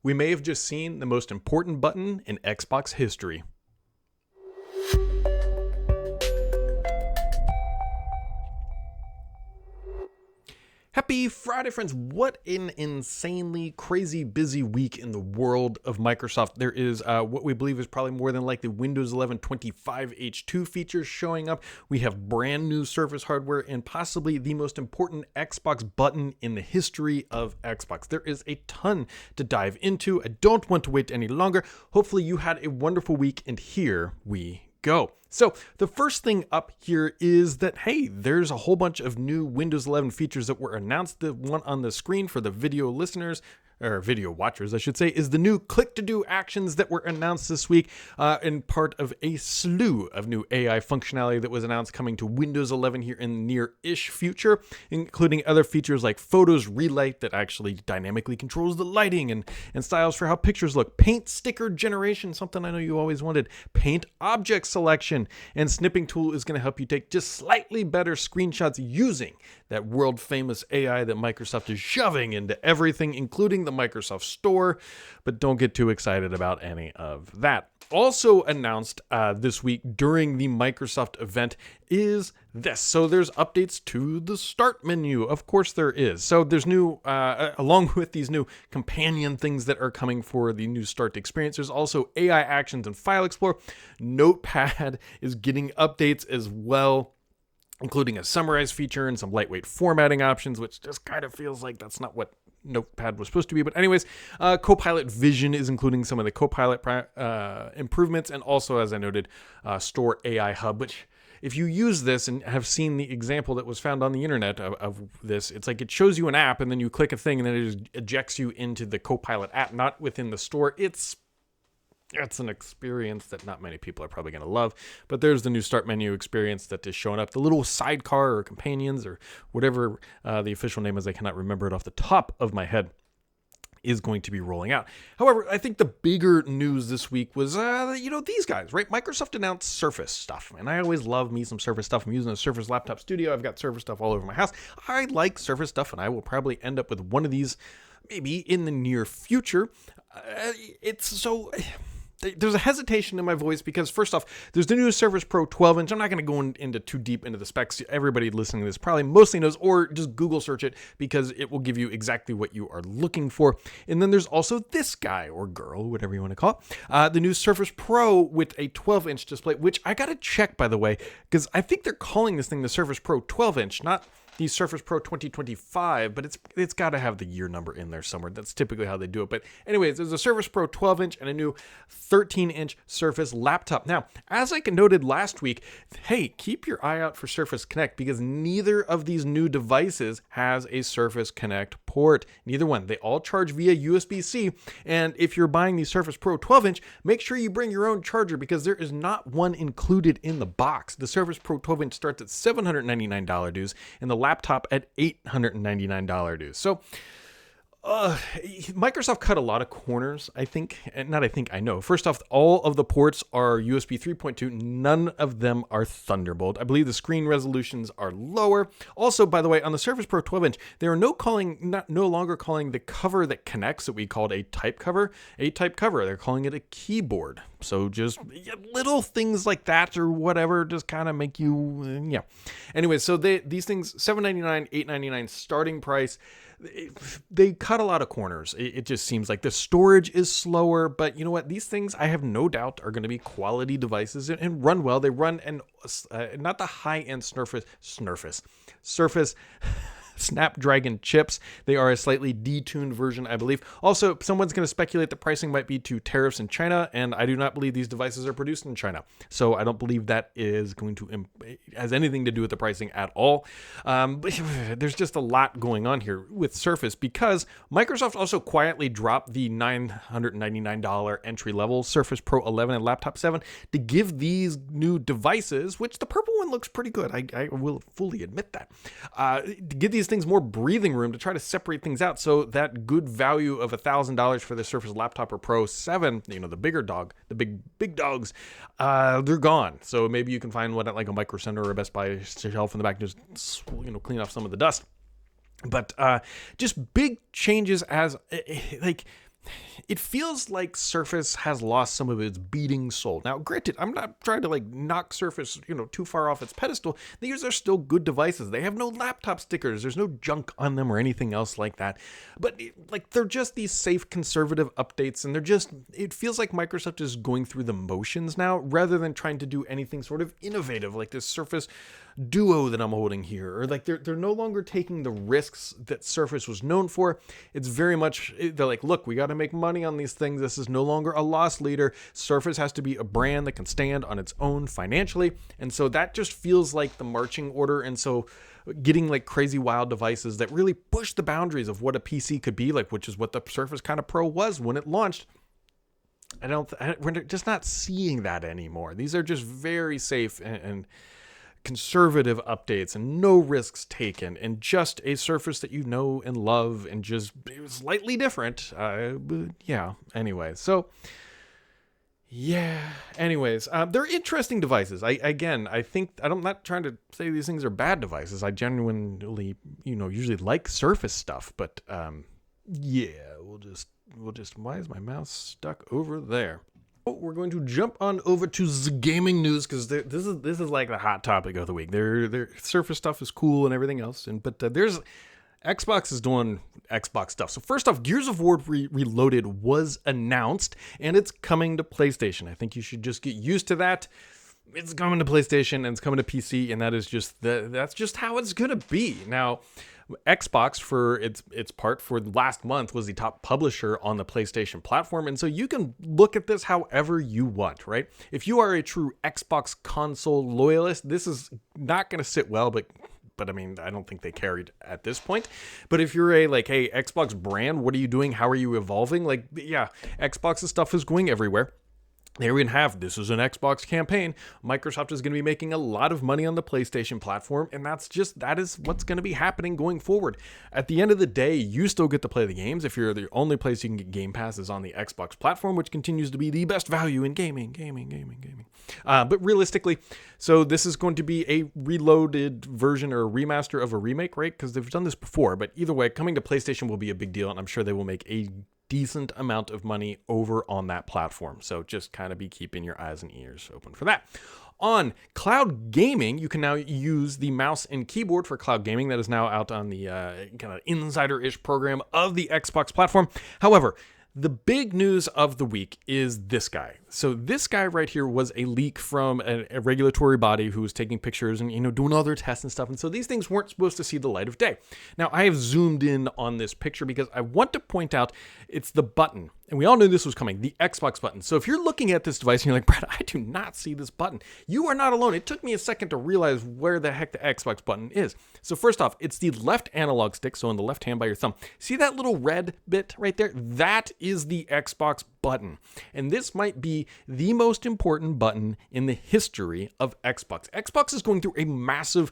We may have just seen the most important button in Xbox history. Happy Friday, friends. What an insanely crazy busy week in the world of Microsoft. There is what we believe is probably more than likely Windows 11 25H2 features showing up. We have brand new Surface hardware and possibly the most important Xbox button in the history of Xbox. There is a ton to dive into. I don't want to wait any longer. Hopefully you had a wonderful week, and here we go. So the first thing up here is that, hey, there's a whole bunch of new Windows 11 features that were announced. The one on the screen for the video listeners, or video watchers, I should say, is the new click-to-do actions that were announced this week in part of a slew of new AI functionality that was announced coming to Windows 11 here in the near-ish future, including other features like Photos Relight that actually dynamically controls the lighting and styles for how pictures look, Paint Sticker Generation, something I know you always wanted, Paint Object Selection, and Snipping Tool is going to help you take just slightly better screenshots using that world-famous AI that Microsoft is shoving into everything, including the Microsoft Store, but don't get too excited about any of that. Also announced this week during the Microsoft event is this. So there's updates to the Start menu. Of course there is. So there's new, along with these new companion things that are coming for the new Start experience, there's also AI Actions and File Explorer. Notepad is getting updates as well, including a summarize feature and some lightweight formatting options, which just kind of feels like that's not what Notepad was supposed to be. But anyways, Copilot Vision is including some of the Copilot improvements, and also, as I noted, Store AI Hub, which if you use this and have seen the example that was found on the internet of this, it's like it shows you an app and then you click a thing and then it just ejects you into the Copilot app, not within the store. It's an experience that not many people are probably going to love, but there's the new Start menu experience that is showing up. The little sidecar or companions or whatever the official name is, I cannot remember it off the top of my head, is going to be rolling out. However, I think the bigger news this week was, these guys, right? Microsoft announced Surface stuff, and I always love me some Surface stuff. I'm using a Surface Laptop Studio. I've got Surface stuff all over my house. I like Surface stuff, and I will probably end up with one of these maybe in the near future. There's a hesitation in my voice because, first off, there's the new Surface Pro 12-inch. I'm not going to go into too deep into the specs. Everybody listening to this probably mostly knows, or just Google search it because it will give you exactly what you are looking for. And then there's also this guy or girl, whatever you want to call it, the new Surface Pro with a 12-inch display, which I got to check, by the way, because I think they're calling this thing the Surface Pro 12-inch, not the Surface Pro 2025, but it's got to have the year number in there somewhere. That's typically how they do it. But anyways, there's a Surface Pro 12-inch and a new 13-inch Surface laptop. Now, as I noted last week, hey, keep your eye out for Surface Connect because neither of these new devices has a Surface Connect port. Neither one. They all charge via USB-C. And if you're buying the Surface Pro 12-inch, make sure you bring your own charger because there is not one included in the box. The Surface Pro 12-inch starts at $799 dues and the laptop at $899 dues. So Microsoft cut a lot of corners, I think. I know. First off, all of the ports are USB 3.2. None of them are Thunderbolt. I believe the screen resolutions are lower. Also, by the way, on the Surface Pro 12-inch, they are no longer calling the cover that connects that we called a type cover. They're calling it a keyboard. So just little things like that or whatever just kind of make you, Anyway, so these things, $799, $899 starting price. They cut a lot of corners. It just seems like the storage is slower, but you know what? These things I have no doubt are going to be quality devices and run well. They run and not the high-end Surface Snapdragon chips. They are a slightly detuned version, I believe. Also, someone's going to speculate the pricing might be to tariffs in China, and I do not believe these devices are produced in China. So I don't believe that is going to has anything to do with the pricing at all. But there's just a lot going on here with Surface because Microsoft also quietly dropped the $999 entry-level Surface Pro 11 and Laptop 7 to give these new devices, which the purple one looks pretty good. I will fully admit that. To give these things more breathing room to try to separate things out so that good value of $1,000 for the Surface Laptop or Pro 7, the bigger dog, the big dogs, they're gone. So maybe you can find one at like a Micro Center or a Best Buy shelf in the back, just clean off some of the dust. But just big changes as it feels like Surface has lost some of its beating soul. Now, granted, I'm not trying to like knock Surface, too far off its pedestal. These are still good devices. They have no laptop stickers. There's no junk on them or anything else like that. But they're just these safe, conservative updates, and it feels like Microsoft is going through the motions now rather than trying to do anything sort of innovative like this Surface Duo that I'm holding here, or like they're no longer taking the risks that Surface was known for. It's very much, they're like, look, we got to make money on these things. This is no longer a loss leader. Surface has to be a brand that can stand on its own financially. And so that just feels like the marching order. And so getting like crazy wild devices that really push the boundaries of what a PC could be like, which is what the Surface kind of Pro was when it launched. We're just not seeing that anymore. These are just very safe and conservative updates and no risks taken, and just a Surface that you know and love, and just slightly different. They're interesting devices. I'm not trying to say these things are bad devices. I genuinely, usually like Surface stuff, but we'll just why is my mouse stuck over there? We're going to jump on over to the gaming news, because this is like the hot topic of the week. Their Surface stuff is cool and everything else, but there's Xbox is doing Xbox stuff. So first off, Gears of War Reloaded was announced, and it's coming to PlayStation. I think you should just get used to that. It's coming to PlayStation and it's coming to PC, and that's just how it's gonna be. Now, Xbox, for its part, for last month was the top publisher on the PlayStation platform, and so you can look at this however you want, right? If you are a true Xbox console loyalist, this is not going to sit well, but I mean, I don't think they carried at this point. But if you're hey, Xbox brand, what are you doing? How are you evolving? Xbox's stuff is going everywhere. There we have, this is an Xbox campaign. Microsoft is going to be making a lot of money on the PlayStation platform, and that is what's going to be happening going forward. At the end of the day, you still get to play the games. If you're the only place you can get Game Pass is on the Xbox platform, which continues to be the best value in gaming. But realistically, so this is going to be a reloaded version or a remaster of a remake, right? Because they've done this before, but either way, coming to PlayStation will be a big deal, and I'm sure they will make a decent amount of money over on that platform. So just kind of be keeping your eyes and ears open for that. On cloud gaming, you can now use the mouse and keyboard for cloud gaming. That is now out on the kind of insider-ish program of the Xbox platform. However, the big news of the week is this guy. So this guy right here was a leak from a regulatory body who was taking pictures and, doing all their tests and stuff. And so these things weren't supposed to see the light of day. Now, I have zoomed in on this picture because I want to point out it's the button. And we all knew this was coming, the Xbox button. So if you're looking at this device and you're like, Brad, I do not see this button, you are not alone. It took me a second to realize where the heck the Xbox button is. So first off, it's the left analog stick, so on the left hand by your thumb. See that little red bit right there? That is the Xbox button. And this might be the most important button in the history of Xbox. Xbox is going through a massive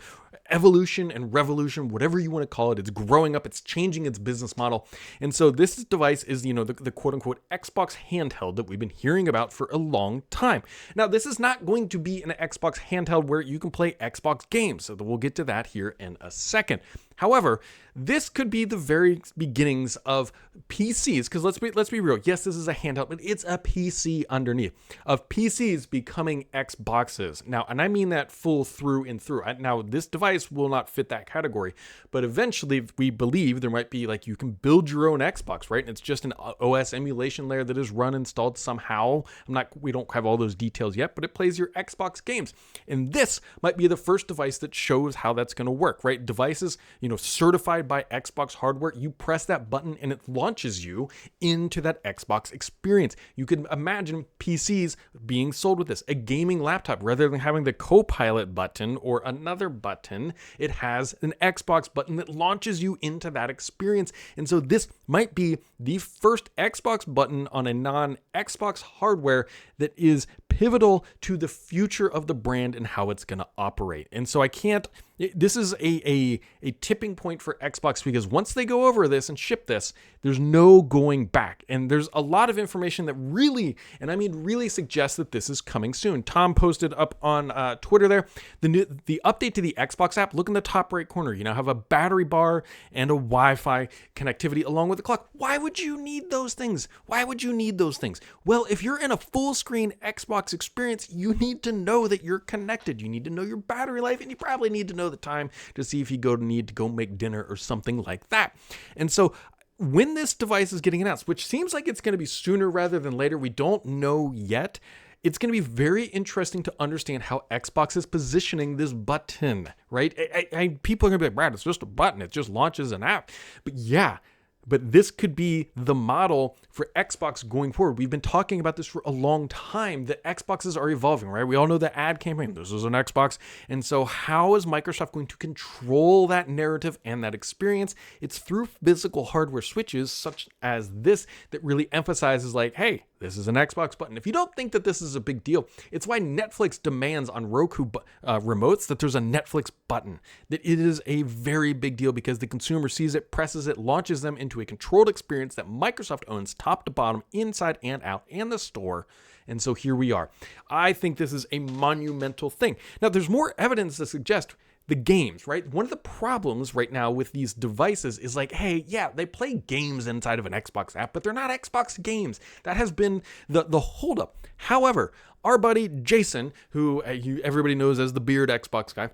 evolution and revolution, whatever you want to call it. It's growing up, it's changing its business model. And so this device is, the quote unquote Xbox handheld that we've been hearing about for a long time. Now, this is not going to be an Xbox handheld where you can play Xbox games. So we'll get to that here in a second. However, this could be the very beginnings of PCs, because let's be real. Yes, this is a handheld, but it's a PC underneath, of PCs becoming Xboxes. Now, and I mean that full through and through. Now, this device will not fit that category, but eventually we believe there might be you can build your own Xbox, right? And it's just an OS emulation layer that is installed somehow. We don't have all those details yet, but it plays your Xbox games. And this might be the first device that shows how that's going to work, right? Devices, certified by Xbox hardware, you press that button and it launches you into that Xbox experience. You can imagine PCs being sold with this, a gaming laptop. Rather than having the Copilot button or another button, it has an Xbox button that launches you into that experience. And so this might be the first Xbox button on a non-Xbox hardware that is pivotal to the future of the brand and how it's going to operate. And so this is a tipping point for Xbox, because once they go over this and ship this, there's no going back. And there's a lot of information that really, and I mean really, suggests that this is coming soon. Tom posted up on Twitter there, the update to the Xbox app. Look in the top right corner. You now have a battery bar and a Wi-Fi connectivity along with the clock. Why would you need those things? Well, if you're in a full screen Xbox experience, you need to know that you're connected. You need to know your battery life, and you probably need to know the time to see if you need to go make dinner or something like that. And so when this device is getting announced, which seems like it's going to be sooner rather than later, we don't know yet, it's going to be very interesting to understand how Xbox is positioning this button, right? People are going to be like, Brad, it's just a button. It just launches an app. But yeah, but this could be the model for Xbox going forward. We've been talking about this for a long time, that Xboxes are evolving, right? We all know the ad campaign, this is an Xbox. And so how is Microsoft going to control that narrative and that experience? It's through physical hardware switches such as this that really emphasizes like, hey, this is an Xbox button. If you don't think that this is a big deal, it's why Netflix demands on Roku remotes that there's a Netflix button. That it is a very big deal because the consumer sees it, presses it, launches them into a controlled experience that Microsoft owns top to bottom, inside and out, and the store. And so here we are. I think this is a monumental thing. Now, there's more evidence to suggest the games, right? One of the problems right now with these devices is like, hey, yeah, they play games inside of an Xbox app, but they're not Xbox games. That has been the holdup. However, our buddy Jason, who everybody knows as the Beard Xbox guy,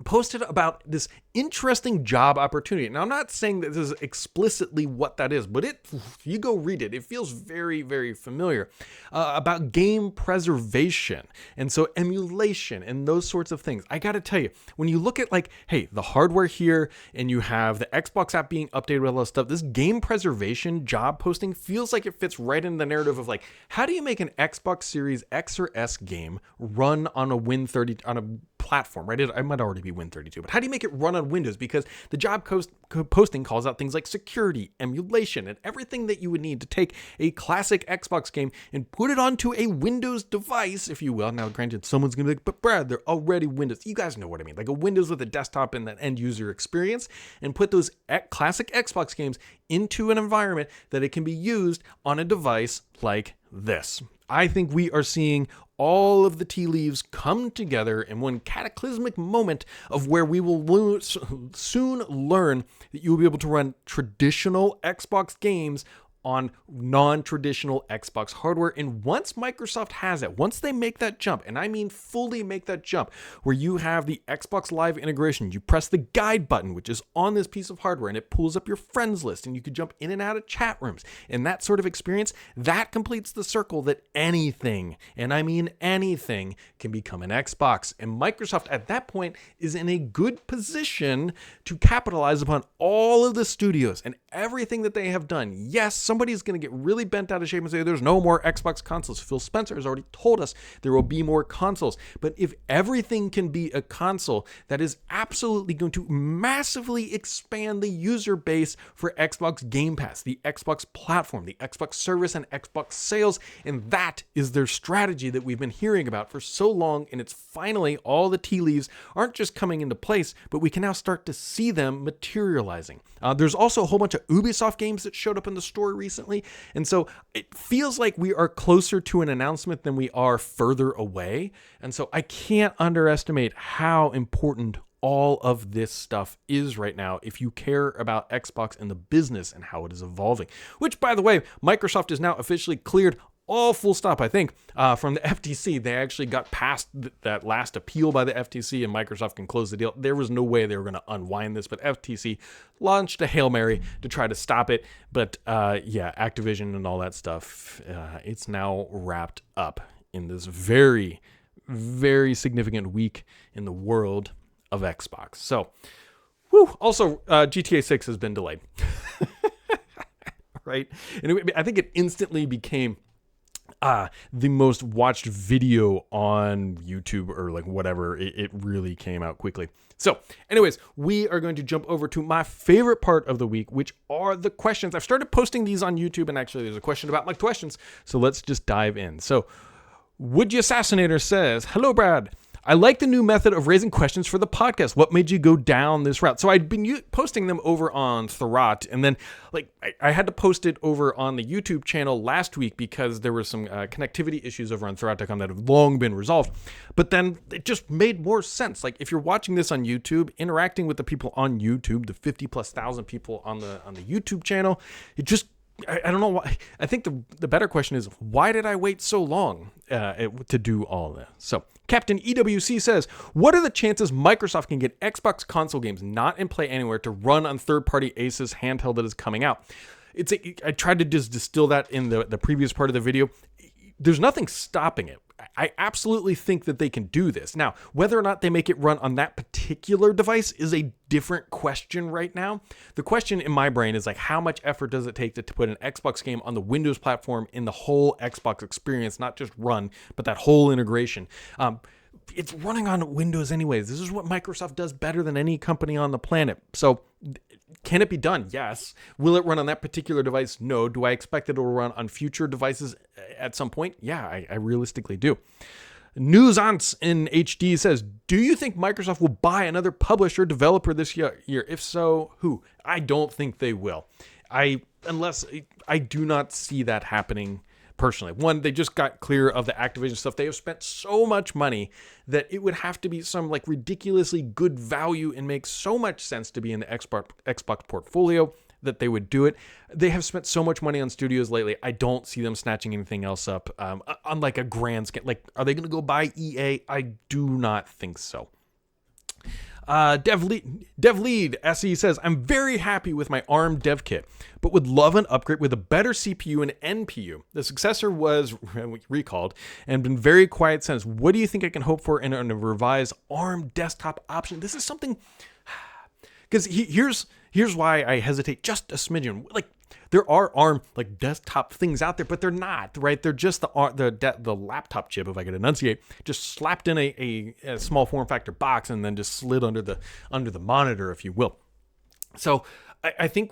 posted about this interesting job opportunity. Now, I'm not saying that this is explicitly what that is, but if you go read it, it feels very, very familiar, about game preservation. And so emulation and those sorts of things. I got to tell you, when you look at like, hey, the hardware here, and you have the Xbox app being updated with all this stuff, this game preservation job posting feels like it fits right in the narrative of like, how do you make an Xbox Series X or S game run on a Win30, on a platform, right? It might already be Win32, but how do you make it run on Windows? Because the job posting calls out things like security, emulation, and everything that you would need to take a classic Xbox game and put it onto a Windows device, if you will. Now, granted, someone's going to be like, but Brad, they're already Windows. You guys know what I mean. Like a Windows with a desktop and that end user experience, and put those classic Xbox games into an environment that it can be used on a device like this. I think we are seeing all of the tea leaves come together in one cataclysmic moment of where we will soon learn that you will be able to run traditional Xbox games on non-traditional Xbox hardware. And once Microsoft has it, once they make that jump, and I mean fully make that jump, where you have the Xbox Live integration, you press the guide button, which is on this piece of hardware, and it pulls up your friends list, and you can jump in and out of chat rooms, and that sort of experience, that completes the circle that anything, and I mean anything, can become an Xbox. And Microsoft at that point is in a good position to capitalize upon all of the studios and everything that they have done. Yes, somebody's going to get really bent out of shape and say there's no more Xbox consoles. Phil Spencer has already told us there will be more consoles. But if everything can be a console, that is absolutely going to massively expand the user base for Xbox Game Pass, the Xbox platform, the Xbox service, and Xbox sales. And that is their strategy that we've been hearing about for so long. And it's finally, all the tea leaves aren't just coming into place, but we can now start to see them materializing. There's also a whole bunch of Ubisoft games that showed up in the store recently. And so it feels like we are closer to an announcement than we are further away. And so I can't underestimate how important all of this stuff is right now if you care about Xbox and the business and how it is evolving. Which, by the way, Microsoft is now officially cleared all full stop, I think, from the FTC. They actually got past that last appeal by the FTC, and Microsoft can close the deal. There was no way they were going to unwind this, but FTC launched a Hail Mary to try to stop it. But yeah, Activision and all that stuff, it's now wrapped up in this very, very significant week in the world of Xbox. So, also, GTA 6 has been delayed. Right? And I think it instantly became the most watched video on YouTube, or like whatever. It really came out quickly. So anyways, we are going to jump over to my favorite part of the week, which are the questions. I've started posting these on YouTube, and actually there's a question about my questions. So let's just dive in. So Would You Assassinator says, hello, Brad. I like the new method of raising questions for the podcast. What made you go down this route? So I'd been posting them over on Thurrott, and then I had to post it over on the YouTube channel last week because there were some connectivity issues over on Thurrott.com that have long been resolved. But then it just made more sense. Like if you're watching this on YouTube, interacting with the people on YouTube, the 50,000+ people on the YouTube channel, it just I don't know why. I think the better question is, why did I wait so long to do all of this? So Captain EWC says, what are the chances Microsoft can get Xbox console games not in Play Anywhere to run on third-party Asus handheld that is coming out? I tried to just distill that in the previous part of the video. There's nothing stopping it. I absolutely think that they can do this. Now, whether or not they make it run on that particular device is a different question right now. The question in my brain is like, how much effort does it take to put an Xbox game on the Windows platform in the whole Xbox experience, not just run, but that whole integration? It's running on Windows anyways. This is what Microsoft does better than any company on the planet. So can it be done? Yes. Will it run on that particular device? No. Do I expect it will run on future devices at some point? Yeah, I realistically do. Newsance in HD says, do you think Microsoft will buy another publisher developer this year? If so, who? I don't think they will. Unless I do not see that happening personally. One, they just got clear of the Activision stuff. They have spent so much money that it would have to be some like ridiculously good value and make so much sense to be in the Xbox portfolio that they would do it. They have spent so much money on studios lately. I don't see them snatching anything else up on like a grand scale. Like, are they going to go buy EA? I do not think so. DevLead SE says, I'm very happy with my ARM dev kit, but would love an upgrade with a better CPU and NPU. The successor was recalled and been very quiet since. What do you think I can hope for in a revised ARM desktop option? This is something, because here's why I hesitate just a smidgen. Like, there are ARM like desktop things out there, but they're not, right? They're just the laptop chip, if I could enunciate, just slapped in a small form factor box and then just slid under the monitor, if you will. So I think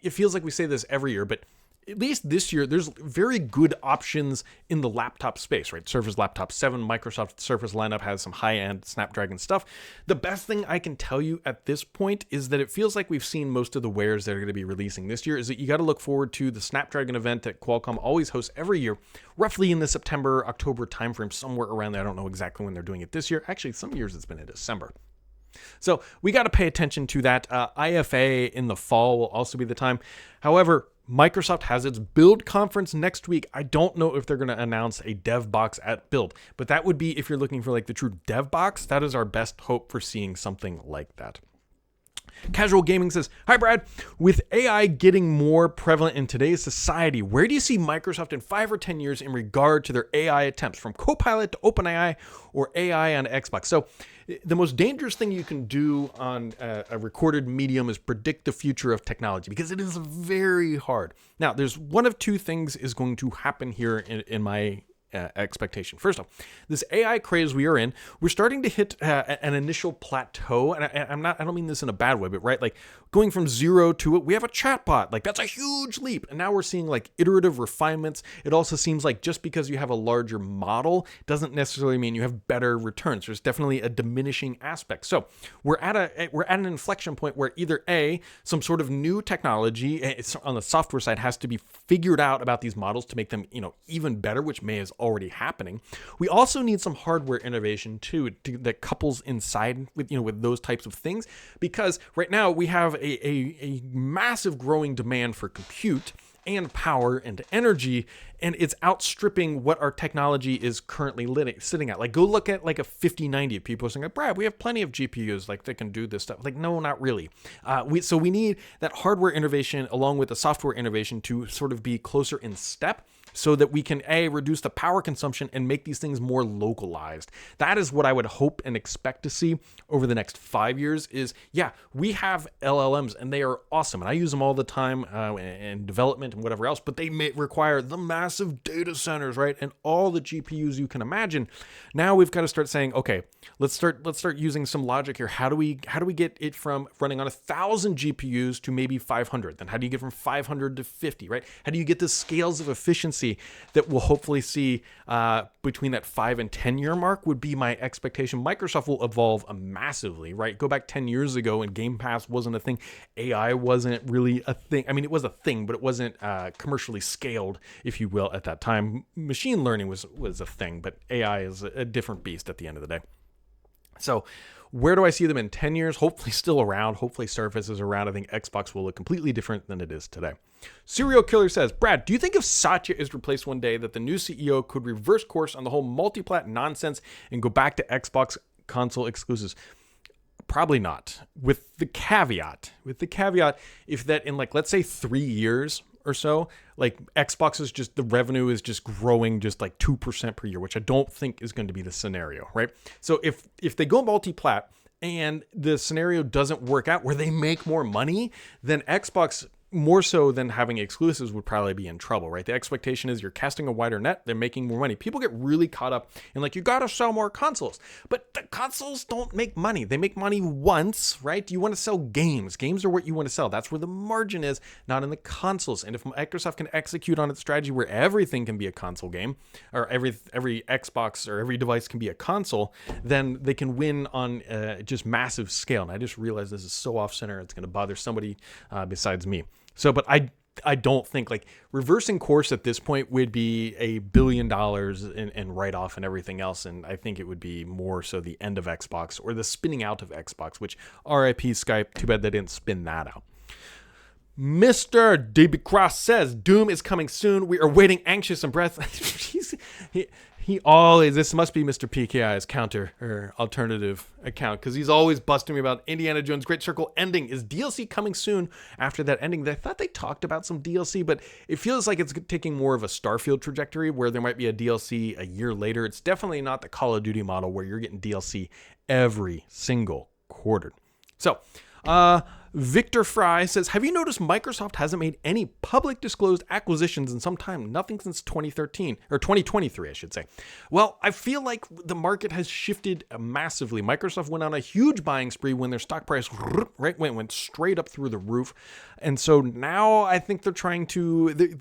it feels like we say this every year, but at least this year, there's very good options in the laptop space, right? Surface Laptop 7, Microsoft Surface lineup has some high-end Snapdragon stuff. The best thing I can tell you at this point is that it feels like we've seen most of the wares that are going to be releasing this year, is that you got to look forward to the Snapdragon event that Qualcomm always hosts every year, roughly in the September, October timeframe, somewhere around there. I don't know exactly when they're doing it this year. Actually, some years it's been in December. So we got to pay attention to that. IFA in the fall will also be the time. However, Microsoft has its Build conference next week. I don't know if they're going to announce a dev box at Build, but that would be, if you're looking for like the true dev box, that is our best hope for seeing something like that. Casual Gaming says, hi Brad, with AI getting more prevalent in today's society, where do you see Microsoft in 5 or 10 years in regard to their AI attempts, from Copilot to OpenAI or AI on Xbox? So the most dangerous thing you can do on a recorded medium is predict the future of technology, because it is very hard. Now, there's one of two things is going to happen here in my expectation. First off, this AI craze we are in, we're starting to hit an initial plateau, and I don't mean this in a bad way, but right, like going from zero to it, we have a chatbot, like that's a huge leap, and now we're seeing like iterative refinements. It also seems like just because you have a larger model doesn't necessarily mean you have better returns. There's definitely a diminishing aspect. So we're at an inflection point where either some sort of new technology on the software side has to be figured out about these models to make them even better, which is already happening. We also need some hardware innovation too that couples inside with those types of things, because right now we have a massive growing demand for compute and power and energy, and it's outstripping what our technology is currently sitting at. Like, go look at like a 5090. People are saying, like, Brad, we have plenty of GPUs like that can do this stuff. Like, no, not really. So we need that hardware innovation along with the software innovation to sort of be closer in step, so that we can reduce the power consumption and make these things more localized. That is what I would hope and expect to see over the next 5 years. Is, yeah, we have LLMs and they are awesome, and I use them all the time in development and whatever else, but they may require the massive data centers, right? And all the GPUs you can imagine. Now we've got to start saying, okay, let's start using some logic here. How do we get it from running on 1,000 GPUs to maybe 500? Then how do you get from 500 to 50, right? How do you get the scales of efficiency that we'll hopefully see between that 5 and 10 year mark would be my expectation. Microsoft will evolve massively, right? Go back 10 years ago and Game Pass wasn't a thing. AI wasn't really a thing. I mean, it was a thing, but it wasn't commercially scaled, if you will, at that time. Machine learning was a thing, but AI is a different beast at the end of the day. So where do I see them in 10 years? Hopefully still around. Hopefully Surface is around. I think Xbox will look completely different than it is today. Serial Killer says, Brad, do you think if Satya is replaced one day that the new CEO could reverse course on the whole multi-plat nonsense and go back to Xbox console exclusives? Probably not. With the caveat, if that in like, let's say 3 years or so, like Xbox is just, the revenue is just growing just like 2% per year, which I don't think is going to be the scenario, right? So if they go multi-plat and the scenario doesn't work out where they make more money, then Xbox, more so than having exclusives, would probably be in trouble, right? The expectation is you're casting a wider net, they're making more money. People get really caught up in like, you got to sell more consoles, but the consoles don't make money. They make money once, right? You want to sell games. Games are what you want to sell. That's where the margin is, not in the consoles. And if Microsoft can execute on its strategy where everything can be a console game, or every Xbox or every device can be a console, then they can win on just massive scale. And I just realized this is so off center, it's going to bother somebody besides me. So, but I don't think like reversing course at this point would be $1 billion in write-off and everything else. And I think it would be more so the end of Xbox or the spinning out of Xbox, which RIP Skype, too bad they didn't spin that out. Mr. DB Cross says, Doom is coming soon. We are waiting anxious and breathless. He always, this must be Mr. PKI's counter or alternative account, because he's always busting me about Indiana Jones Great Circle ending. Is DLC coming soon after that ending? I thought they talked about some DLC, but it feels like it's taking more of a Starfield trajectory where there might be a DLC a year later. It's definitely not the Call of Duty model where you're getting DLC every single quarter. So, Victor Fry says, have you noticed Microsoft hasn't made any public disclosed acquisitions in some time? Nothing since 2013 or 2023, I should say. Well, I feel like the market has shifted massively. Microsoft went on a huge buying spree when their stock price went straight up through the roof. And so now I think they're trying to...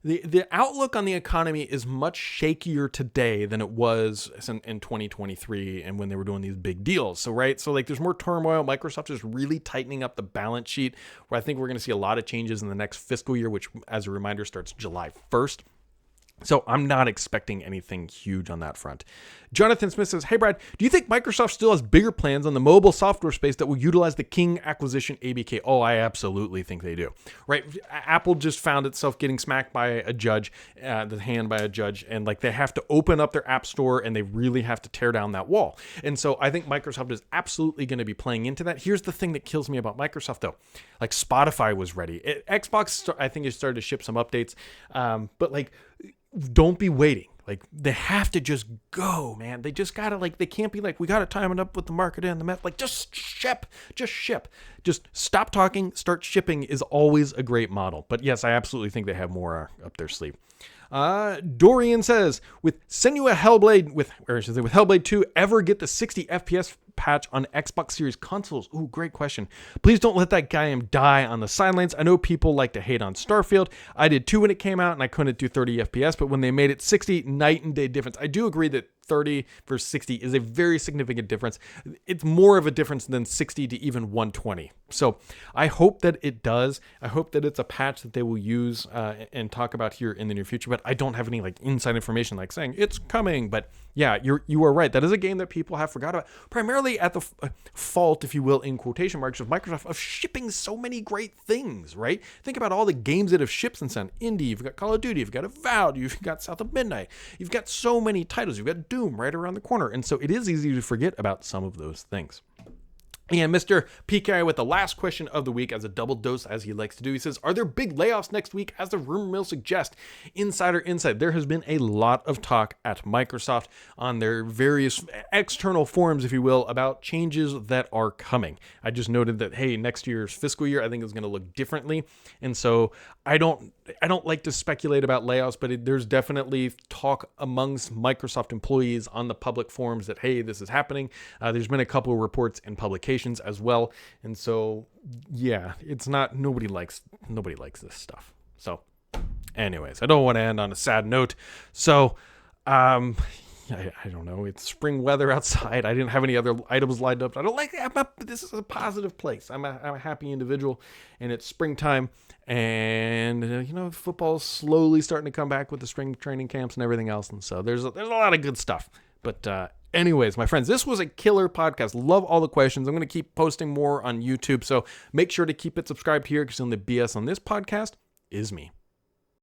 The outlook on the economy is much shakier today than it was in 2023 and when they were doing these big deals. So, right. So like there's more turmoil. Microsoft is really tightening up the balance sheet, where I think we're going to see a lot of changes in the next fiscal year, which, as a reminder, starts July 1st. So I'm not expecting anything huge on that front. Jonathan Smith says, hey, Brad, do you think Microsoft still has bigger plans on the mobile software space that will utilize the King acquisition ABK? Oh, I absolutely think they do. Right? Apple just found itself getting smacked by a judge, the hand by a judge, and like they have to open up their app store and they really have to tear down that wall. And so I think Microsoft is absolutely going to be playing into that. Here's the thing that kills me about Microsoft, though. Like Spotify was ready. Xbox, I think, has started to ship some updates, but like, don't be waiting. Like they have to just go, man. They just gotta they can't be like, we gotta time it up with the market and the meth. Like just ship. Just stop talking, start shipping is always a great model. But yes, I absolutely think they have more up their sleeve. Dorian says, with Senua Hellblade, with Hellblade 2, ever get the 60 FPS patch on Xbox Series consoles? Ooh, great question. Please don't let that guy die on the sidelines. I know people like to hate on Starfield. I did too when it came out, and I couldn't do 30 FPS, but when they made it 60, night and day difference. I do agree that 30 versus 60 is a very significant difference. It's more of a difference than 60 to even 120. So I hope that it does. I hope that it's a patch that they will use and talk about here in the near future, but I don't have any inside information saying it's coming. But yeah, you are right. That is a game that people have forgot about, primarily at the fault, if you will, in quotation marks, of Microsoft of shipping so many great things, right? Think about all the games that have shipped since then. Indie, you've got Call of Duty, you've got Avowed, you've got South of Midnight, you've got so many titles, you've got Doom right around the corner. And so it is easy to forget about some of those things. And Mr. PKI with the last question of the week, as a double dose as he likes to do. He says, are there big layoffs next week as the rumor mill suggests? Insider insight. There has been a lot of talk at Microsoft on their various external forums, if you will, about changes that are coming. I just noted that, hey, next year's fiscal year, I think is going to look differently. And so I don't don't like to speculate about layoffs, but there's definitely talk amongst Microsoft employees on the public forums that, hey, this is happening. There's been a couple of reports in publications as well. And so, yeah, nobody likes this stuff. So anyways, I don't want to end on a sad note. So, I don't know. It's spring weather outside. I didn't have any other items lined up. I don't like it. This is a positive place. I'm a happy individual, and it's springtime. And football's slowly starting to come back with the spring training camps and everything else. And so there's a lot of good stuff. But anyways, my friends, this was a killer podcast. Love all the questions. I'm going to keep posting more on YouTube. So make sure to keep it subscribed here, because the BS on this podcast is me.